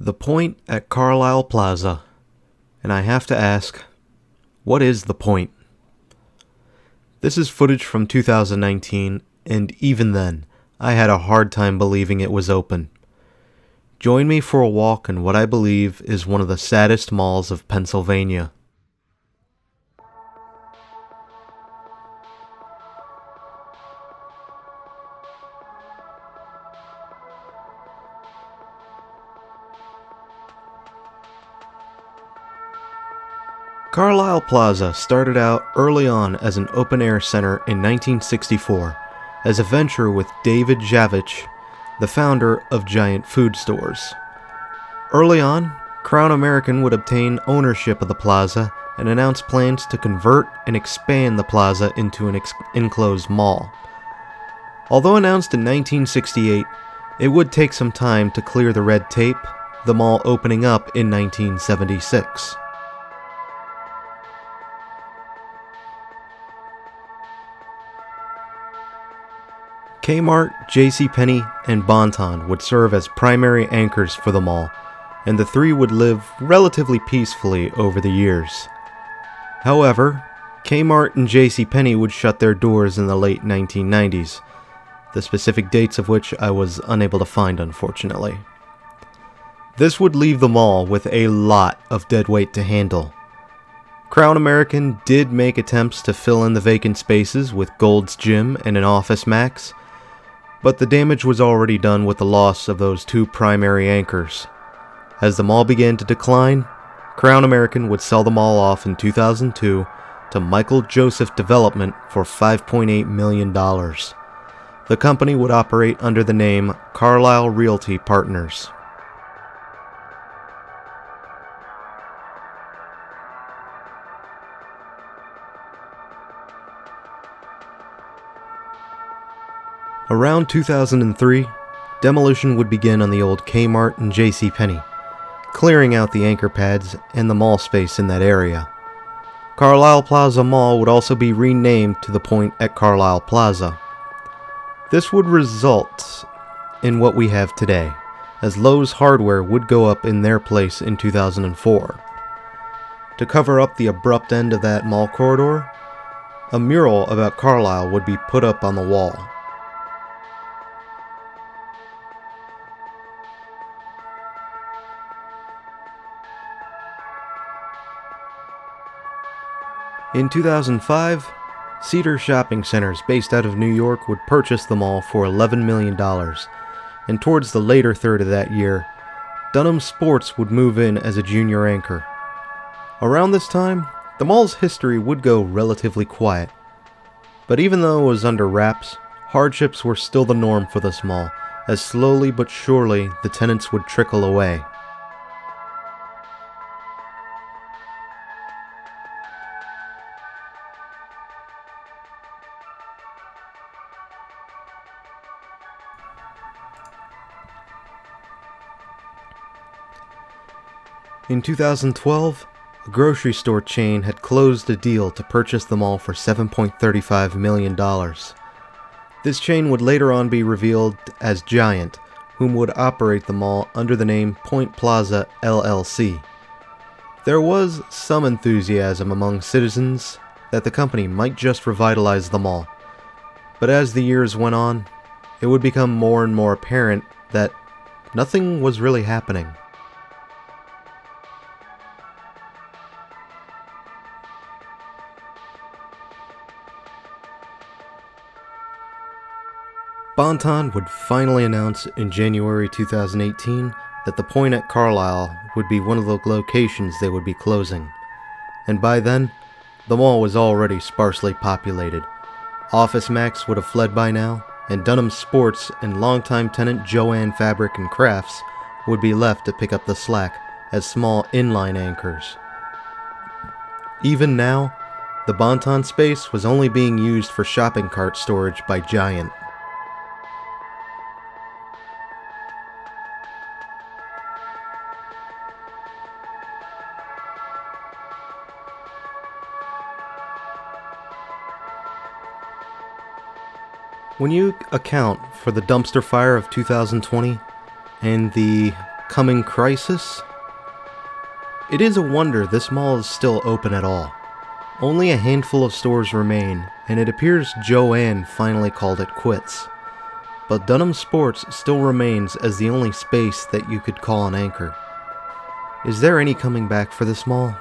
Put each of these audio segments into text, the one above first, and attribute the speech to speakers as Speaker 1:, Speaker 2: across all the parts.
Speaker 1: The Point at Carlisle Plaza. And I have to ask, what is the point? This is footage from 2019, and even then, I had a hard time believing it was open. Join me for a walk in what I believe is one of the saddest malls of Pennsylvania. Carlisle Plaza started out early on as an open-air center in 1964 as a venture with David Javich, the founder of Giant Food Stores. Early on, Crown American would obtain ownership of the plaza and announce plans to convert and expand the plaza into an enclosed mall. Although announced in 1968, it would take some time to clear the red tape, the mall opening up in 1976. Kmart, JCPenney, and Bon-Ton would serve as primary anchors for the mall, and the three would live relatively peacefully over the years. However, Kmart and JCPenney would shut their doors in the late 1990s, the specific dates of which I was unable to find, unfortunately. This would leave the mall with a lot of dead weight to handle. Crown American did make attempts to fill in the vacant spaces with Gold's Gym and an Office Max, but the damage was already done with the loss of those two primary anchors. As the mall began to decline, Crown American would sell the mall off in 2002 to Michael Joseph Development for $5.8 million. The company would operate under the name Carlisle Realty Partners. Around 2003, demolition would begin on the old Kmart and JCPenney, clearing out the anchor pads and the mall space in that area. Carlisle Plaza Mall would also be renamed to the Point at Carlisle Plaza. This would result in what we have today, as Lowe's Hardware would go up in their place in 2004. To cover up the abrupt end of that mall corridor, a mural about Carlisle would be put up on the wall. In 2005, Cedar Shopping Centers based out of New York would purchase the mall for $11 million, and towards the later third of that year, Dunham Sports would move in as a junior anchor. Around this time, the mall's history would go relatively quiet, but even though it was under wraps, hardships were still the norm for this mall, as slowly but surely the tenants would trickle away. In 2012, a grocery store chain had closed a deal to purchase the mall for $7.35 million. This chain would later on be revealed as Giant, whom would operate the mall under the name Point Plaza LLC. There was some enthusiasm among citizens that the company might just revitalize the mall, but as the years went on, it would become more and more apparent that nothing was really happening. Bon-Ton would finally announce in January 2018 that the Point at Carlisle would be one of the locations they would be closing. And by then, the mall was already sparsely populated. Office Max would have fled by now, and Dunham Sports and longtime tenant Jo-Ann Fabric and Crafts would be left to pick up the slack as small inline anchors. Even now, the Bon-Ton space was only being used for shopping cart storage by Giant. When you account for the dumpster fire of 2020 and the coming crisis, it is a wonder this mall is still open at all. Only a handful of stores remain, and it appears Jo-Ann finally called it quits. But Dunham Sports still remains as the only space that you could call an anchor. Is there any coming back for this mall?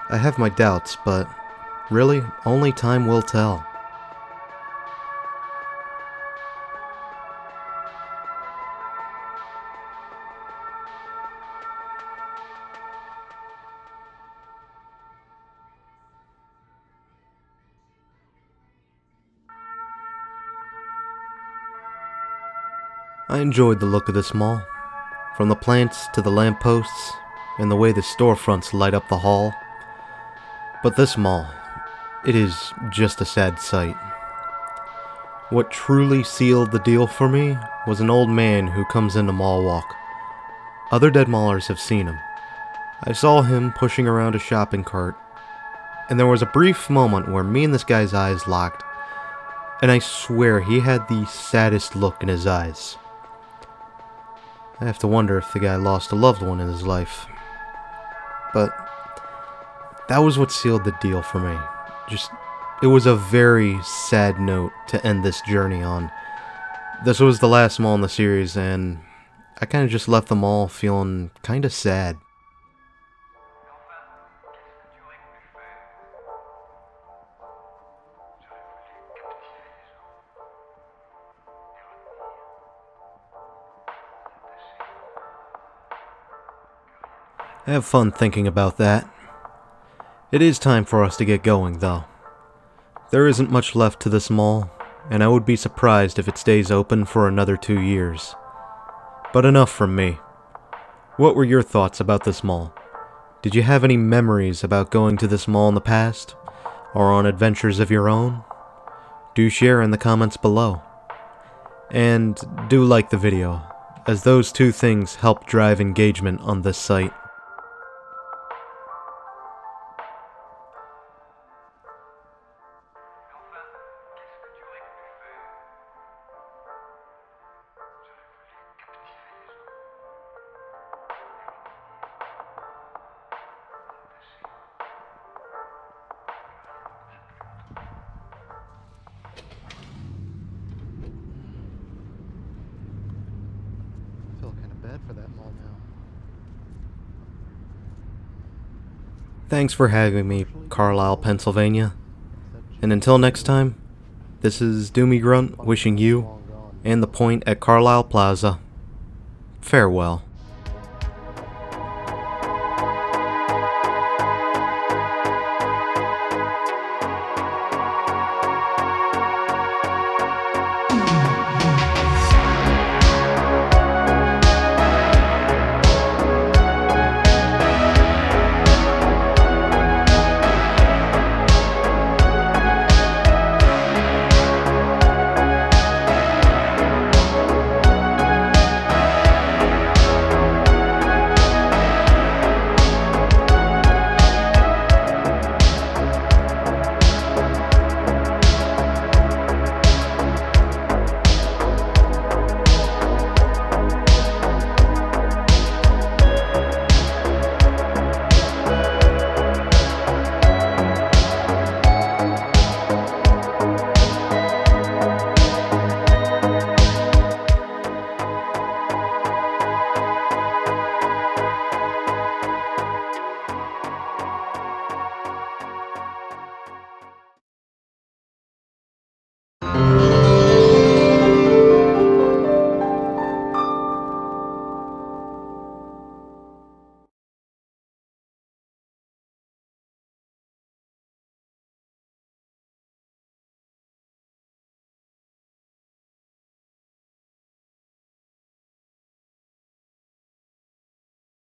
Speaker 1: I have my doubts, but really, only time will tell. I enjoyed the look of this mall, from the plants to the lampposts, and the way the storefronts light up the hall. But this mall, it is just a sad sight. What truly sealed the deal for me was an old man who comes into Mall Walk. Other dead maulers have seen him. I saw him pushing around a shopping cart, and there was a brief moment where me and this guy's eyes locked, and I swear he had the saddest look in his eyes. I have to wonder if the guy lost a loved one in his life. But that was what sealed the deal for me. It was a very sad note to end this journey on. This was the last mall in the series, and I kind of just left the mall feeling kind of sad. I have fun thinking about that. It is time for us to get going, though. There isn't much left to this mall, and I would be surprised if it stays open for another 2 years. But enough from me. What were your thoughts about this mall? Did you have any memories about going to this mall in the past, or on adventures of your own? Do share in the comments below. And do like the video, as those two things help drive engagement on this site. For that mall now. Thanks for having me, Carlisle, Pennsylvania. And until next time, this is Doomie Grunt wishing you and the Point at Carlisle Plaza farewell.